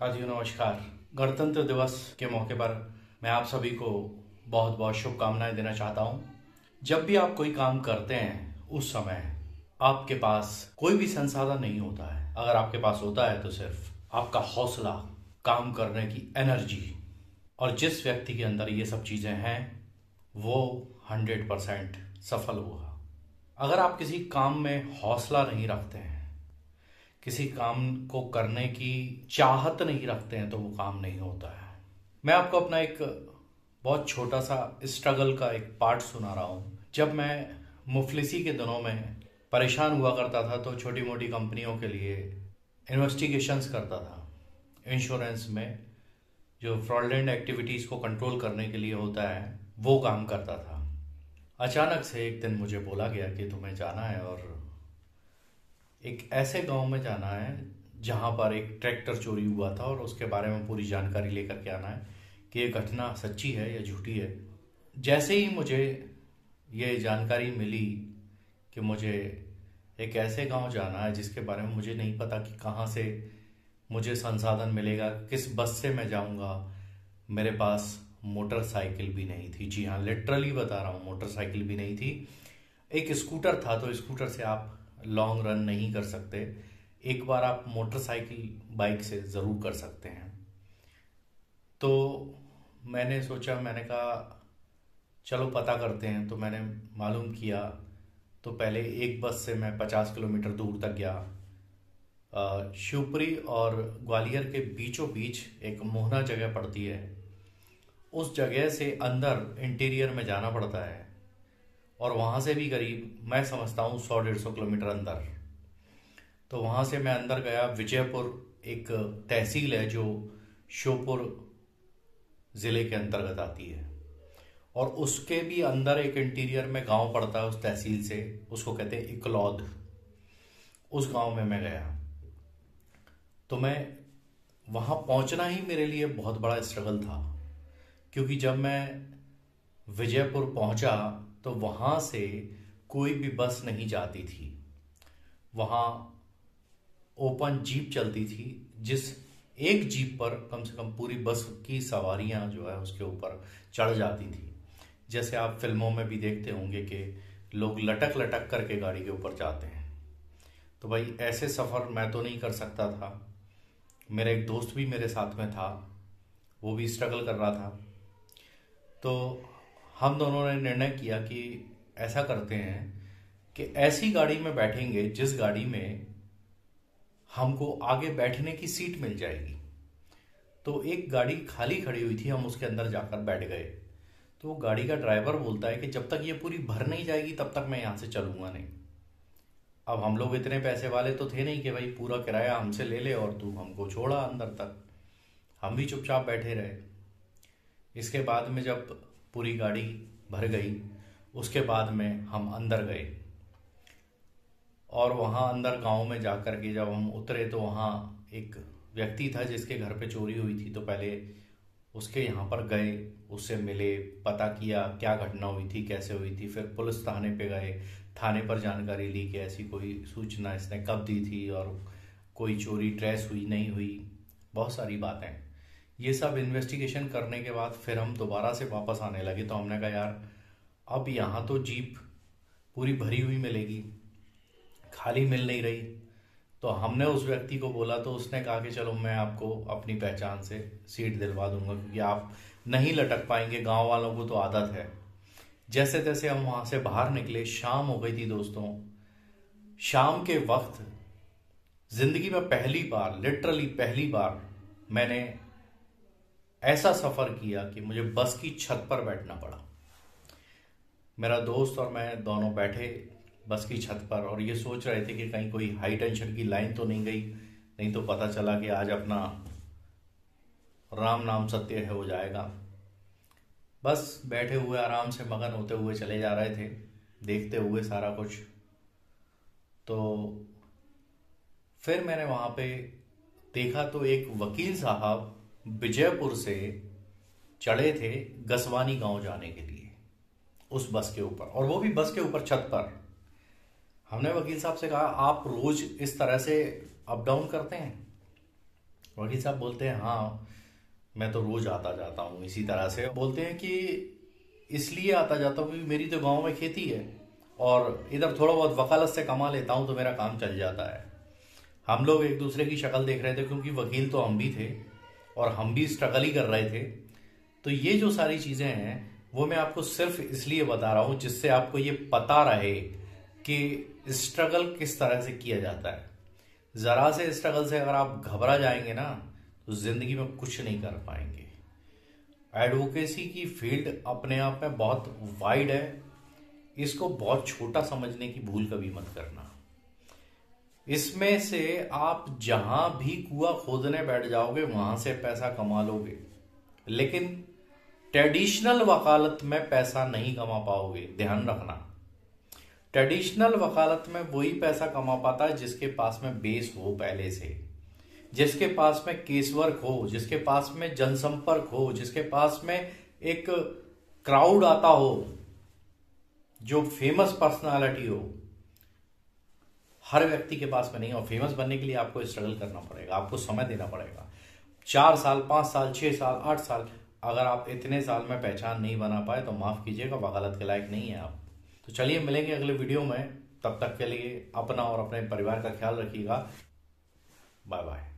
साथियों नमस्कार। गणतंत्र दिवस के मौके पर मैं आप सभी को बहुत बहुत शुभकामनाएं देना चाहता हूं। जब भी आप कोई काम करते हैं उस समय आपके पास कोई भी संसाधन नहीं होता है। अगर आपके पास होता है तो सिर्फ आपका हौसला, काम करने की एनर्जी, और जिस व्यक्ति के अंदर ये सब चीजें हैं वो 100% सफल होगा। अगर आप किसी काम में हौसला नहीं रखते हैं, किसी काम को करने की चाहत नहीं रखते हैं, तो वो काम नहीं होता है। मैं आपको अपना एक बहुत छोटा सा स्ट्रगल का एक पार्ट सुना रहा हूँ। जब मैं मुफलिसी के दिनों में परेशान हुआ करता था तो छोटी मोटी कंपनियों के लिए इन्वेस्टिगेशंस करता था। इंश्योरेंस में जो फ्रॉडलेंट एक्टिविटीज़ को कंट्रोल करने के लिए होता है वो काम करता था। अचानक से एक दिन मुझे बोला गया कि तुम्हें जाना है और एक ऐसे गांव में जाना है जहां पर एक ट्रैक्टर चोरी हुआ था और उसके बारे में पूरी जानकारी लेकर के आना है कि ये घटना सच्ची है या झूठी है। जैसे ही मुझे ये जानकारी मिली कि मुझे एक ऐसे गांव जाना है जिसके बारे में मुझे नहीं पता कि कहाँ से मुझे संसाधन मिलेगा, किस बस से मैं जाऊंगा। मेरे पास मोटरसाइकिल भी नहीं थी। जी हाँ, लिटरली बता रहा हूँ, मोटरसाइकिल भी नहीं थी। एक स्कूटर था, तो स्कूटर से आप लॉन्ग रन नहीं कर सकते। एक बार आप मोटरसाइकिल बाइक से ज़रूर कर सकते हैं। तो मैंने सोचा, मैंने कहा चलो पता करते हैं। तो मैंने मालूम किया। तो पहले एक बस से मैं 50 किलोमीटर दूर तक गया। शिवपुरी और ग्वालियर के बीचों बीच एक मोहना जगह पड़ती है। उस जगह से अंदर इंटीरियर में जाना पड़ता है और वहाँ से भी करीब मैं समझता हूँ 100-150 किलोमीटर अंदर। तो वहाँ से मैं अंदर गया। विजयपुर एक तहसील है जो श्योपुर ज़िले के अंतर्गत आती है, और उसके भी अंदर एक इंटीरियर में गांव पड़ता है उस तहसील से, उसको कहते हैं इकलौद। उस गांव में मैं गया। तो मैं वहाँ पहुँचना ही मेरे लिए बहुत बड़ा स्ट्रगल था, क्योंकि जब मैं विजयपुर पहुँचा तो वहाँ से कोई भी बस नहीं जाती थी। वहाँ ओपन जीप चलती थी, जिस एक जीप पर कम से कम पूरी बस की सवारियाँ जो है उसके ऊपर चढ़ जाती थी। जैसे आप फिल्मों में भी देखते होंगे कि लोग लटक लटक करके गाड़ी के ऊपर जाते हैं। तो भाई ऐसे सफ़र मैं तो नहीं कर सकता था। मेरा एक दोस्त भी मेरे साथ में था, वो भी स्ट्रगल कर रहा था। तो हम दोनों ने निर्णय किया कि ऐसा करते हैं कि ऐसी गाड़ी में बैठेंगे जिस गाड़ी में हमको आगे बैठने की सीट मिल जाएगी। तो एक गाड़ी खाली खड़ी हुई थी, हम उसके अंदर जाकर बैठ गए। तो वो गाड़ी का ड्राइवर बोलता है कि जब तक ये पूरी भर नहीं जाएगी तब तक मैं यहाँ से चलूंगा नहीं। अब हम लोग इतने पैसे वाले तो थे नहीं कि भाई पूरा किराया हमसे ले ले और तू हमको छोड़ा अंदर तक। हम भी चुपचाप बैठे रहे। इसके बाद में जब पूरी गाड़ी भर गई, उसके बाद में हम अंदर गए। और वहाँ अंदर गांव में जा कर के जब हम उतरे तो वहाँ एक व्यक्ति था जिसके घर पे चोरी हुई थी। तो पहले उसके यहाँ पर गए, उससे मिले, पता किया क्या घटना हुई थी, कैसे हुई थी। फिर पुलिस थाने पे गए, थाने पर जानकारी ली कि ऐसी कोई सूचना इसने कब दी थी और कोई चोरी ट्रेस हुई नहीं हुई, बहुत सारी बातें। ये सब इन्वेस्टिगेशन करने के बाद फिर हम दोबारा से वापस आने लगे। तो हमने कहा यार अब यहाँ तो जीप पूरी भरी हुई मिलेगी, खाली मिल नहीं रही। तो हमने उस व्यक्ति को बोला, तो उसने कहा कि चलो मैं आपको अपनी पहचान से सीट दिलवा दूंगा, क्योंकि आप नहीं लटक पाएंगे, गांव वालों को तो आदत है। जैसे तैसे हम वहां से बाहर निकले। शाम हो गई थी दोस्तों। शाम के वक्त जिंदगी में पहली बार, लिटरली पहली बार मैंने ऐसा सफर किया कि मुझे बस की छत पर बैठना पड़ा। मेरा दोस्त और मैं दोनों बैठे बस की छत पर और ये सोच रहे थे कि कहीं कोई हाई टेंशन की लाइन तो नहीं गई, नहीं तो पता चला कि आज अपना राम नाम सत्य है हो जाएगा। बस बैठे हुए आराम से मगन होते हुए चले जा रहे थे, देखते हुए सारा कुछ। तो फिर मैंने वहां पे देखा तो एक वकील साहब विजयपुर से चढ़े थे गसवानी गांव जाने के लिए उस बस के ऊपर, और वो भी बस के ऊपर छत पर। हमने वकील साहब से कहा आप रोज इस तरह से अप डाउन करते हैं? वकील साहब बोलते हैं हाँ मैं तो रोज आता जाता हूँ। इसी तरह से बोलते हैं कि इसलिए आता जाता हूँ क्योंकि मेरी तो गांव में खेती है और इधर थोड़ा बहुत वकालत से कमा लेता हूँ तो मेरा काम चल जाता है। हम लोग एक दूसरे की शक्ल देख रहे थे क्योंकि वकील तो हम भी थे और हम भी स्ट्रगल ही कर रहे थे। तो ये जो सारी चीज़ें हैं वो मैं आपको सिर्फ इसलिए बता रहा हूँ जिससे आपको ये पता रहे कि स्ट्रगल किस तरह से किया जाता है। ज़रा से स्ट्रगल से अगर आप घबरा जाएंगे ना तो ज़िंदगी में कुछ नहीं कर पाएंगे। एडवोकेसी की फील्ड अपने आप में बहुत वाइड है, इसको बहुत छोटा समझने की भूल कभी मत करना। इसमें से आप जहां भी कुआं खोदने बैठ जाओगे वहां से पैसा कमा लोगे, लेकिन ट्रेडिशनल वकालत में पैसा नहीं कमा पाओगे। ध्यान रखना, ट्रेडिशनल वकालत में वही पैसा कमा पाता है जिसके पास में बेस हो पहले से, जिसके पास में केस वर्क हो, जिसके पास में जनसंपर्क हो, जिसके पास में एक क्राउड आता हो, जो फेमस पर्सनालिटी हो। हर व्यक्ति के पास में नहीं, और फेमस बनने के लिए आपको स्ट्रगल करना पड़ेगा, आपको समय देना पड़ेगा। 4 साल, 5 साल, 6 साल, 8 साल, अगर आप इतने साल में पहचान नहीं बना पाए तो माफ कीजिएगा, वकालत के लायक नहीं है आप। तो चलिए मिलेंगे अगले वीडियो में, तब तक के लिए अपना और अपने परिवार का ख्याल रखिएगा। Bye bye.